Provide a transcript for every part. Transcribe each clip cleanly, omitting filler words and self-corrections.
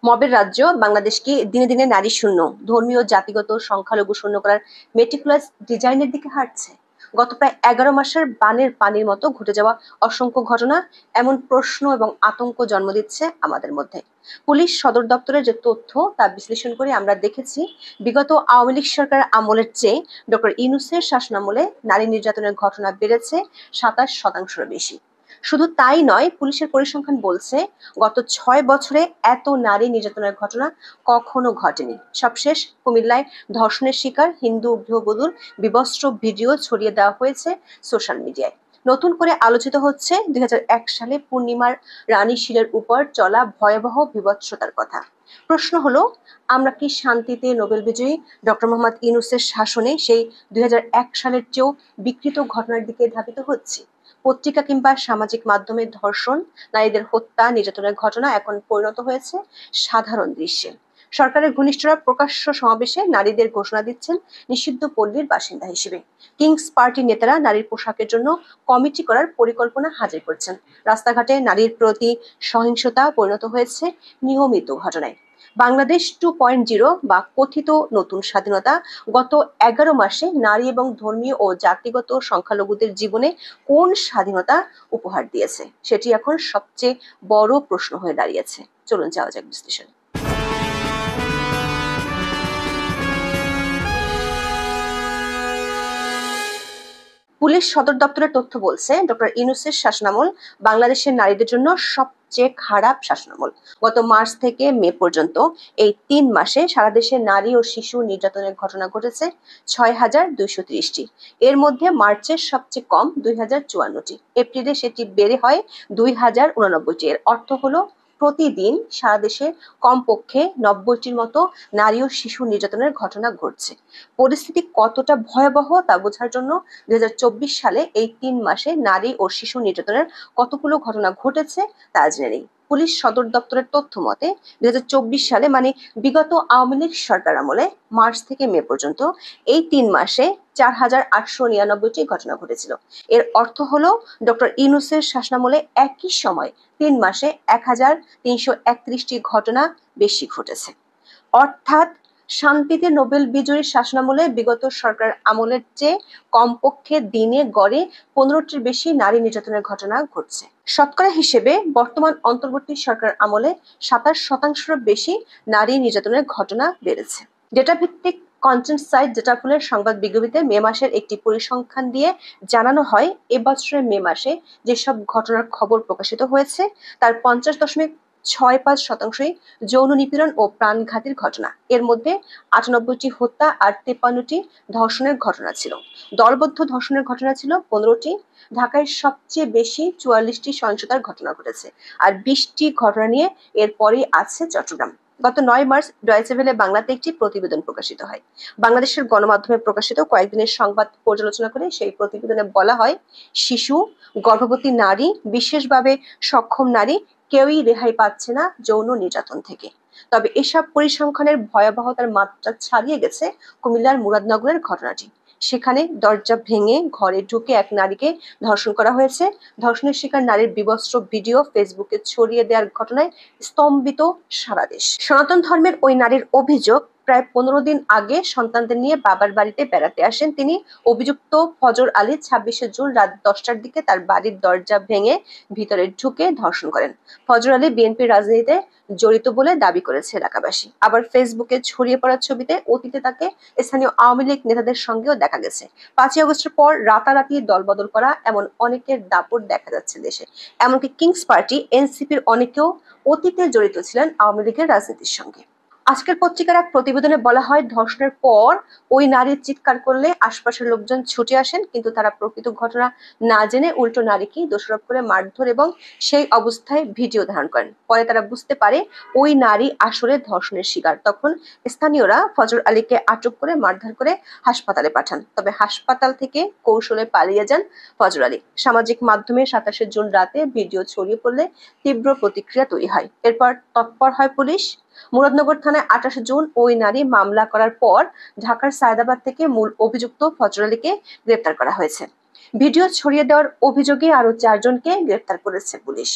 মবের রাজ্য বাংলাদেশ কি দিনে দিনে নারী শূন্য, ধর্মীয় জাতিগত সংখ্যালঘু শূন্য করার মেটিকুলাস ডিজাইনের দিকে হাঁটছে? গত প্রায় 11 মাসের বানের পানির মতো ঘটে যাওয়া অসংখ্য ঘটনা এমন প্রশ্ন এবং আতঙ্ক জন্ম দিচ্ছে আমাদের মধ্যে। পুলিশ সদর দপ্তরের যে তথ্য তা বিশ্লেষণ করে আমরা দেখেছি, বিগত আওয়ামী লীগ সরকার আমলের চেয়ে ডক্টর ইউনূসের শাসনামলে নারী নির্যাতনের ঘটনা বেড়েছে 27% বেশি। শুধু তাই নয়, পুলিশের পরিসংখ্যান বলছে গত 6 বছরে এত নারী নির্যাতনের ঘটনা কখনো ঘটেনি। সবশেষ কুমিল্লায় ধর্ষণের শিকার হিন্দু গৃহবধূর বিবস্ত্র ভিডিও ছড়িয়ে দেওয়া হয়েছে সোশ্যাল মিডিয়ায়। নতুন করে আলোচিত হচ্ছে 2001 সালে পূর্ণিমার রানী শিলের উপর চলা ভয়াবহ বিভৎসতার কথা। প্রশ্ন হলো, আমরা কি শান্তিতে নোবেল বিজয়ী ডক্টর মোহাম্মদ ইউনূসের শাসনে সেই 2001 সালের চেয়েও বিকৃত ঘটনার দিকে ধাবিত হচ্ছি? পত্রিকা কিংবা সামাজিক মাধ্যমে ধর্ষণ, নারীদের হত্যা, নির্যাতনের ঘটনা এখন পরিণত হয়েছে সাধারণ দৃশ্যে। সরকারের ঘনিষ্ঠরা প্রকাশ্য সমাবেশে নারীদের ঘোষণা দিচ্ছেন নিষিদ্ধ পল্লীর বাসিন্দা হিসেবে। কিংস পার্টির নেতারা নারীর পোশাকের জন্য কমিটি করার পরিকল্পনা হাজির করছেন। রাস্তাঘাটে নারীর প্রতি সহিংসতা পরিণত হয়েছে নিয়মিত ঘটনায়। বাংলাদেশ 2.0 বা কথিত নতুন স্বাধীনতা গত 11 মাসে নারী এবং ধর্মীয় ও জাতিগত সংখ্যালঘুদের জীবনে কোন স্বাধীনতা উপহার দিয়েছে, সেটি এখন সবচেয়ে বড় প্রশ্ন হয়ে দাঁড়িয়েছে। চলুন যাওয়া যাক বিশ্লেষণ। পুলিশ সদর দপ্তরের তথ্য বলছে, ডক্টর ইউনূসের শাসনামল বাংলাদেশের নারীদের জন্য সবচেয়ে খারাপ শাসনামল। গত মার্চ থেকে মে পর্যন্ত এই 3 মাসে সারা দেশে নারী ও শিশু নির্যাতনের ঘটনা ঘটেছে 6,230টি। এর মধ্যে মার্চের সবচেয়ে কম 2,054টি, এপ্রিলে সেটি বেড়ে হয় 2,089টি। এর অর্থ হলো প্রতিদিন সারা দেশে কমপক্ষে 90টির মতো নারী ও শিশু নির্যাতনের ঘটনা ঘটছে। পরিস্থিতি কতটা ভয়াবহ তা বোঝার জন্য 2024 সালে এই 3 মাসে নারী ও শিশু নির্যাতনের কতগুলো ঘটনা ঘটেছে তা জেনে নেই। পুলিশ সদর দপ্তরের তথ্য মতে 2024 সালে, মানে বিগত আওয়ামী লীগ সরকার আমলে, মার্চ থেকে মে পর্যন্ত এই 3 মাসে 4,899টি ঘটনা ঘটেছিল। এর অর্থ হলো ডক্টর ইউনূসের শাসনামলে একই সময় 3 মাসে 1,331টি ঘটনা বেশি ঘটেছে। অর্থাৎ শান্তিতে নোবেল বিজয়ীর শাসনামলে বিগত সরকার আমলের চেয়ে কমপক্ষে দিনে গড়ে 15টির বেশি নারী নির্যাতনের ঘটনা ঘটছে। শতকরা হিসেবে বর্তমান অন্তর্বর্তী সরকার আমলে 27% বেশি নারী নির্যাতনের ঘটনা বেড়েছে। ডেটা ভিত্তিক কন্টেন্ট সাইট ডেটাফুলের সংবাদ বিজ্ঞপ্তিতে মে মাসের একটি পরিসংখ্যান দিয়ে জানানো হয়, এবছরের মে মাসে যেসব ঘটনার খবর প্রকাশিত হয়েছে তার 50.65% যৌন নিপীড়ন ও প্রাণঘাতীর ঘটনা। এর মধ্যে 98টি হত্যা আর 53টি ধর্ষণের ঘটনা ছিল। দলবদ্ধ ধর্ষণের ঘটনা ছিল 15টি। ঢাকায় সবচেয়ে বেশি 44টি সহিংসতার ঘটনা ঘটেছে, আর 20টি ঘটনা নিয়ে এরপরই আছে চট্টগ্রাম। গত 9 মার্চ ডয়েচে ভেলে বাংলাতে একটি প্রতিবেদন প্রকাশিত হয়। বাংলাদেশের গণমাধ্যমে প্রকাশিত কয়েকদিনের সংবাদ পর্যালোচনা করে সেই প্রতিবেদনে বলা হয়, শিশু, গর্ভবতী নারী, বিশেষভাবে সক্ষম নারী কেউই রেহাই পাচ্ছে না যৌন নির্যাতন থেকে। তবে এসব পরিসংখ্যানের ভয়াবহতার মাত্রা ছাড়িয়ে গেছে কুমিল্লার মুরাদনগরের ঘটনাটি। সেখানে দরজা ভেঙে ঘরে ঢুকে এক নারীকে ধর্ষণ করা হয়েছে। ধর্ষণের শিকার নারীর বিবস্ত্র ভিডিও ফেসবুকে ছড়িয়ে দেওয়ার ঘটনায় স্তম্ভিত সারা দেশ। সনাতন ধর্মের ওই নারীর অভিযোগ, প্রায় 15 দিন আগে সন্তানদের নিয়ে বাবার বাড়িতে বেড়াতে আসেন তিনি। অভিযুক্ত ফজর আলী 26শে জুন রাত 10টার দিকে তার বাড়ির দরজা ভেঙে ভিতরে ঢুকে ধর্ষণ করেন। ফজর আলী বিএনপির রাজনীতিতে জড়িত বলে দাবি করেছে এলাকাবাসী। আবার ফেসবুকে ছড়িয়ে পড়া ছবিতে অতীতে তাকে স্থানীয় আওয়ামী লীগ নেতাদের সঙ্গেও দেখা গেছে। 5ই আগস্টের পর রাতারাতি দলবদল করা এমন অনেকের দাপট দেখা যাচ্ছে দেশে। এমনকি কিংস পার্টি, এনসিপির অনেকেও অতীতে জড়িত ছিলেন আওয়ামী লীগের রাজনীতির সঙ্গে। আজকের পত্রিকার এক প্রতিবেদনে বলা হয়, ধর্ষণের পর ওই নারীর চিৎকার করলে আশপাশের লোকজন ছুটে আসেন, কিন্তু তারা প্রকৃত ঘটনা না জেনে উল্টো নারীকেই দোষারোপ করে মারধর এবং সেই অবস্থায় ভিডিও ধারণ করেন। পরে তারা বুঝতে পারে ওই নারী আসলে ধর্ষণের শিকার। তখন স্থানীয়রা ফজর আলীকে আটক করে মারধর করে হাসপাতালে পাঠান। তবে হাসপাতাল থেকে কৌশলে পালিয়ে যান ফজর আলী। সামাজিক মাধ্যমে 27শে জুন রাতে ভিডিও ছড়িয়ে পড়লে তীব্র প্রতিক্রিয়া তৈরি হয়। এরপর তৎপর হয় পুলিশ। মুরাদনগর থানায় 28শে জুন ওই নারী মামলা করার পর ঢাকার সায়দাবাদ থেকে মূল অভিযুক্ত ফজর আলীকে গ্রেপ্তার করা হয়েছে। ভিডিও ছড়িয়ে দেওয়ার অভিযোগে আরো 4 জনকে গ্রেপ্তার করেছে পুলিশ।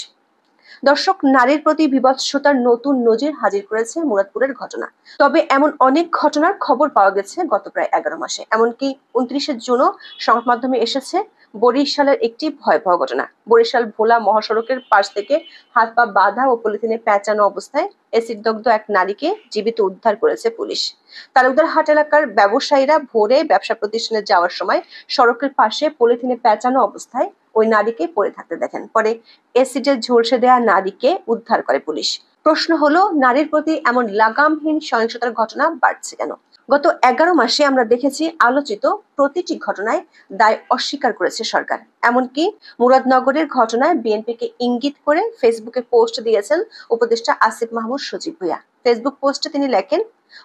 দর্শক, নারীর প্রতি বিভৎসতার নতুন নজির হাজির করেছে মুরাদপুরের ঘটনা। তবে এমন অনেক ঘটনার খবর পাওয়া গেছে গত প্রায় 11 মাসে। এমনকি 29শে জুনও সংবাদ মাধ্যমে এসেছে বরিশালের একটি ভয়াবহ ঘটনা। বরিশাল ভোলা মহাসড়কের পাশ থেকে হাত পা বাঁধা ও পলিথিনে পেঁচানো অবস্থায় এসিড দগ্ধ এক নারীকে জীবিত উদ্ধার করেছে পুলিশ। তালুকদারহাট এলাকার ব্যবসায়ীরা ভোরে ব্যবসা প্রতিষ্ঠানে যাওয়ার সময় সড়কের পাশে পলিথিনে পেঁচানো অবস্থায় ওই নারীকে পড়ে থাকতে দেখেন। পরে এসিডে ঝলসে দেয়া নারীকে উদ্ধার করে পুলিশ। প্রশ্ন হলো, নারীর প্রতি এমন লাগামহীন সহিংসতার ঘটনা বাড়ছে কেন? গত 11 মাসে আমরা দেখেছি আলোচিত প্রতিটি ঘটনায় দায় অস্বীকার করেছে সরকার। এমনকি মুরাদনগরের ঘটনায় বিএনপিকে ইঙ্গিত করে ফেসবুকে পোস্ট দিয়েছেন উপদেষ্টা আসিফ মাহমুদ সজীব ভুঁইয়া। ফেসবুক পোস্টে তিনি লেখেন,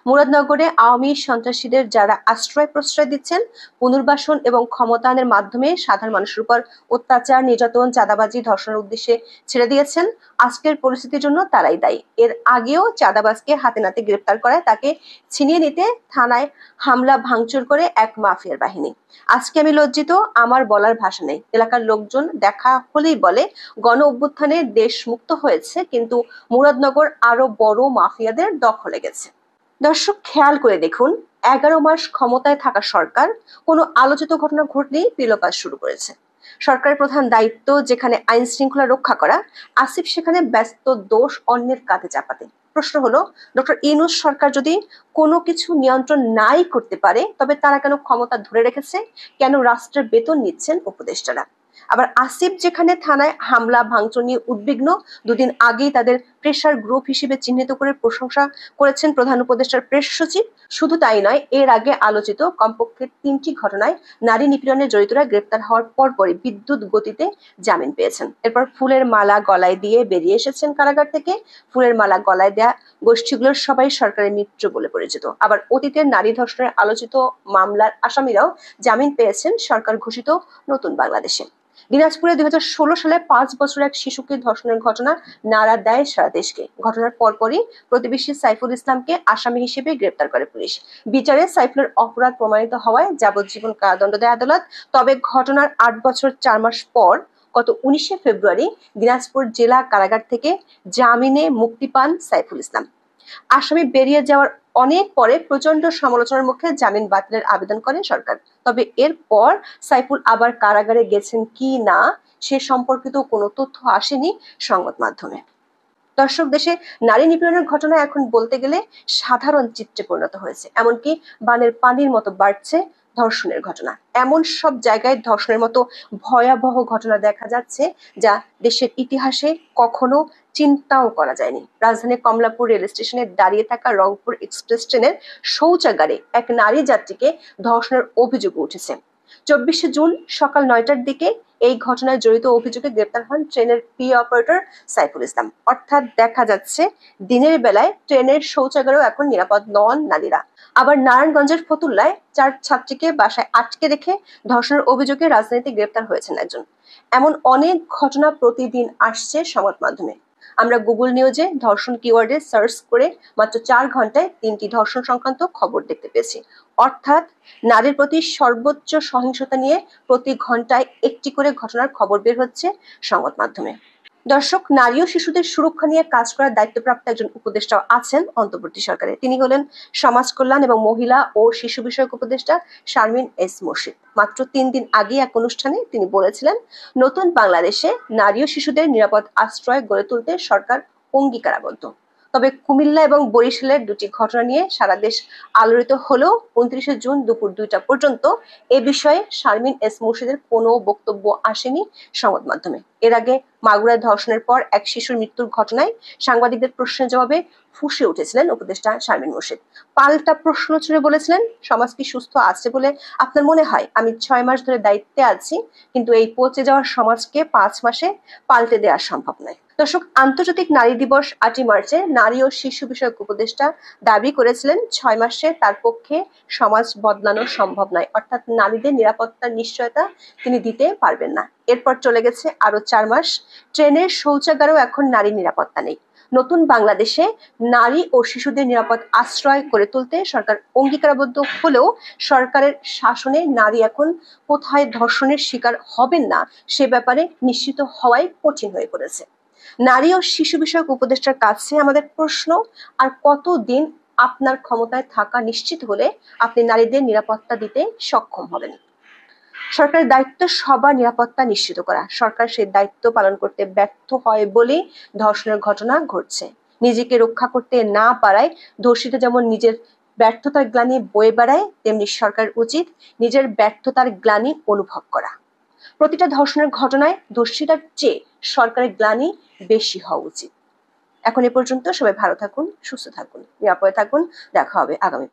মুরাদনগরে আওয়ামী সন্ত্রাসীদের যারা আশ্রয় প্রশ্রয় দিচ্ছেন, পুনর্বাসন এবং ক্ষমতায়নের মাধ্যমে সাধারণ মানুষের উপর অত্যাচার, নির্যাতন, চাঁদাবাজি, ধর্ষণের উদ্দেশ্যে ছেড়ে দিয়েছেন, আজকের পরিস্থিতির জন্য তারাই দায়ী। এর আগেও চাঁদাবাজকে হাতে নাতে গ্রেপ্তার করায় তাকে ছিনিয়ে নিতে থানায় হামলা ভাঙচুর করে এক মাফিয়ার বাহিনী। আজকে আমি লজ্জিত, আমার বলার ভাষা নেই। এলাকার লোকজন দেখা হলেই বলে গণ অভ্যুত্থানে দেশ মুক্ত হয়েছে, কিন্তু মুরাদনগর আরো বড় মাফিয়াদের দখলে গেছে। দর্শক, খেয়াল করে দেখুন, 11 মাস ক্ষমতায় থাকা সরকার কোনো আলোচিত ঘটনা ঘটলেই বিলোপাস শুরু করেছে। সরকারের প্রধান দায়িত্ব যেখানে আইন শৃঙ্খলা রক্ষা করা, আসিফ সেখানে ব্যস্ত দোষ অন্যের কাঁধে চাপাতে। প্রশ্ন হলো, ডক্টর ইউনূস সরকার যদি কোনো কিছু নিয়ন্ত্রণ নাই করতে পারে, তবে তারা কেন ক্ষমতা ধরে রেখেছে? কেন রাষ্ট্রের বেতন নিচ্ছেন উপদেষ্টারা? আবার আসিফ যেখানে থানায় হামলা ভাঙচুর নিয়ে উদ্বিগ্ন, দুদিন আগেই তাদের প্রেসার গ্রুপ হিসেবে চিহ্নিত করে প্রশংসা করেছেন প্রধান উপদেষ্টার প্রেস সচিব। শুধু তাই নয়, এর আগে আলোচিত কমপক্ষে 3টি ঘটনায় নারী নিপীড়নে জড়িতরা গ্রেপ্তার হওয়ার পরপরই বিদ্যুৎ গতিতে জামিন পেয়েছেন। এরপর ফুলের মালা গলায় দিয়ে বেরিয়ে এসেছেন কারাগার থেকে। ফুলের মালা গলায় দেয়া গোষ্ঠীগুলোর সবাই সরকারের মিত্র বলে পরিচিত। আবার অতীতের নারী ধর্ষণের আলোচিত মামলার আসামিরাও জামিন পেয়েছেন সরকার ঘোষিত নতুন বাংলাদেশে। দিনাজপুরে 2016 সালে 5 বছরের এক শিশুকে ধর্ষণের ঘটনা নাড়া দেয় সারা দেশকে। ঘটনার পরপরই প্রতিবেশী সাইফুল ইসলামকে আসামি হিসেবে গ্রেপ্তার করে পুলিশ। বিচারে সাইফুলের অপরাধ প্রমাণিত হওয়ায় যাবজ্জীবন কারাদণ্ড দেয় আদালত। তবে ঘটনার 8 বছর 4 মাস পর গত 19শে ফেব্রুয়ারি দিনাজপুর জেলা কারাগার থেকে জামিনে মুক্তি পান সাইফুল ইসলাম। আসামি বেরিয়ে যাওয়ার অনেক পরে প্রচন্ড সমালোচনার মুখে জামিন বাতিলের আবেদন করে সরকার। তবে এরপর সাইফুল আবার কারাগারে গেছেন কি না সে সম্পর্কিত কোনো তথ্য আসেনি সংবাদ মাধ্যমে। দর্শক, দেশে নারী নিপীড়নের ঘটনা এখন বলতে গেলে সাধারণ চিত্রে পরিণত হয়েছে। এমনকি বানের পানির মতো বাড়ছে ধর্ষণের ঘটনা। এমন সব জায়গায় ধর্ষণের মতো ভয়াবহ ঘটনা দেখা যাচ্ছে যা দেশের ইতিহাসে কখনো চিন্তাও করা যায়নি। রাজধানীর কমলাপুর রেল স্টেশনে দাঁড়িয়ে থাকা রংপুর এক্সপ্রেস ট্রেনের শৌচাগারে এক নারী যাত্রীকে ধর্ষণের অভিযোগ উঠেছে। 24শে জুন সকাল 9টার দিকে এই ঘটনায় জড়িত অভিযোগে গ্রেপ্তার হন ট্রেনের অপারেটর সাইফুল ইসলাম। অর্থাৎ দেখা যাচ্ছে দিনের বেলায় ট্রেনের শৌচাগারেও এখন নিরাপদ নন নারীরা। আবার নারায়ণগঞ্জের ফতুল্লায় 4 ছাত্রীকে বাসায় আটকে রেখে ধর্ষণের অভিযোগে রাজধানীতে গ্রেপ্তার হয়েছেন একজন। এমন অনেক ঘটনা প্রতিদিন আসছে সংবাদ মাধ্যমে। আমরা গুগল নিউজে ধর্ষণ কিওয়ার্ডে সার্চ করে মাত্র 4 ঘন্টায় 3টি ধর্ষণ সংক্রান্ত খবর দেখতে পেয়েছি। অর্থাৎ নারীর প্রতি সর্বোচ্চ সহিংসতা নিয়ে প্রতি ঘন্টায় একটি করে ঘটনার খবর বের হচ্ছে সংবাদ মাধ্যমে। দর্শক, নারী ও শিশুদের সুরক্ষা নিয়ে কাজ করার দায়িত্বপ্রাপ্ত একজন উপদেষ্টাও আছেন অন্তর্বর্তী সরকারে। তিনি হলেন সমাজ কল্যাণ এবং মহিলা ও শিশু বিষয়ক উপদেষ্টা শারমিন এস মুর্শিদ। মাত্র 3 দিন আগে এক অনুষ্ঠানে তিনি বলেছিলেন, নতুন বাংলাদেশে নারী ও শিশুদের নিরাপদ আশ্রয় গড়ে তুলতে সরকার অঙ্গীকারাবদ্ধ। তবে কুমিল্লা এবং বরিশালের 2টি ঘটনা নিয়ে সারা দেশ আলোড়িত হলেও 29শে জুন দুপুর 2টা পর্যন্ত এ বিষয়ে শারমিন এস মুর্শিদের কোনো বক্তব্য আসেনি সংবাদ মাধ্যমে। এর আগে মাগুরায় ধর্ষণের পর এক শিশুর মৃত্যুর ঘটনায় সাংবাদিকদের প্রশ্নের জবাবে ফুঁসে উঠেছিলেন উপদেষ্টা শারমিন মুর্শিদ। পাল্টা প্রশ্ন ছুড়ে বলেছিলেন, সমাজ কি সুস্থ আছে বলে আপনার মনে হয়? আমি 6 মাস ধরে দায়িত্বে আছি, কিন্তু এই পচে যাওয়ার সমাজকে 5 মাসে পাল্টে দেওয়া সম্ভব নয়। দর্শক, আন্তর্জাতিক নারী দিবস 8ই মার্চে নারী ও শিশু বিষয়ক উপদেষ্টা দাবি করেছিলেন 6 মাসে তার পক্ষে সমাজ বদলানো সম্ভব নয়। অর্থাৎ নারীদের নিরাপত্তার নিশ্চয়তা তিনি দিতে পারবেন না। এরপর চলে গেছে আরো 4 মাস। ট্রেনের শৌচাগারেও এখন নারী নিরাপত্তা নেই। নতুন বাংলাদেশে নারী ও শিশুদের নিরাপদ আশ্রয় করে তুলতে সরকার অঙ্গীকারাবদ্ধ হলেও সরকারের শাসনে নারী এখন কোথায় ধর্ষণের শিকার হবেন না সে ব্যাপারে নিশ্চিত হওয়াই কঠিন হয়ে পড়েছে। নারী ও শিশু বিষয়ক উপদেষ্টার কাছে আমাদের প্রশ্ন, আর কতদিন আপনার ক্ষমতায় থাকা নিশ্চিত হলে আপনি নারীদের নিরাপত্তা দিতে সক্ষম হবেন? সরকারের দায়িত্ব সবার নিরাপত্তা নিশ্চিত করা। সরকার সেই দায়িত্ব পালন করতে ব্যর্থ হয় বলেই ধর্ষণের ঘটনা ঘটছে। নিজেকে রক্ষা করতে না পারায় ধর্ষিতা যেমন নিজের ব্যর্থতার গ্লানি বয়ে বেড়ায়, তেমনি সরকার উচিত নিজের ব্যর্থতার গ্লানি অনুভব করা। প্রতিটা ধর্ষণের ঘটনায় ধর্ষিতার চেয়ে সরকারের গ্লানি বেশি হওয়া উচিত। এখন এ পর্যন্ত। সবাই ভালো থাকুন, সুস্থ থাকুন, নিরাপদে থাকুন। দেখা হবে আগামী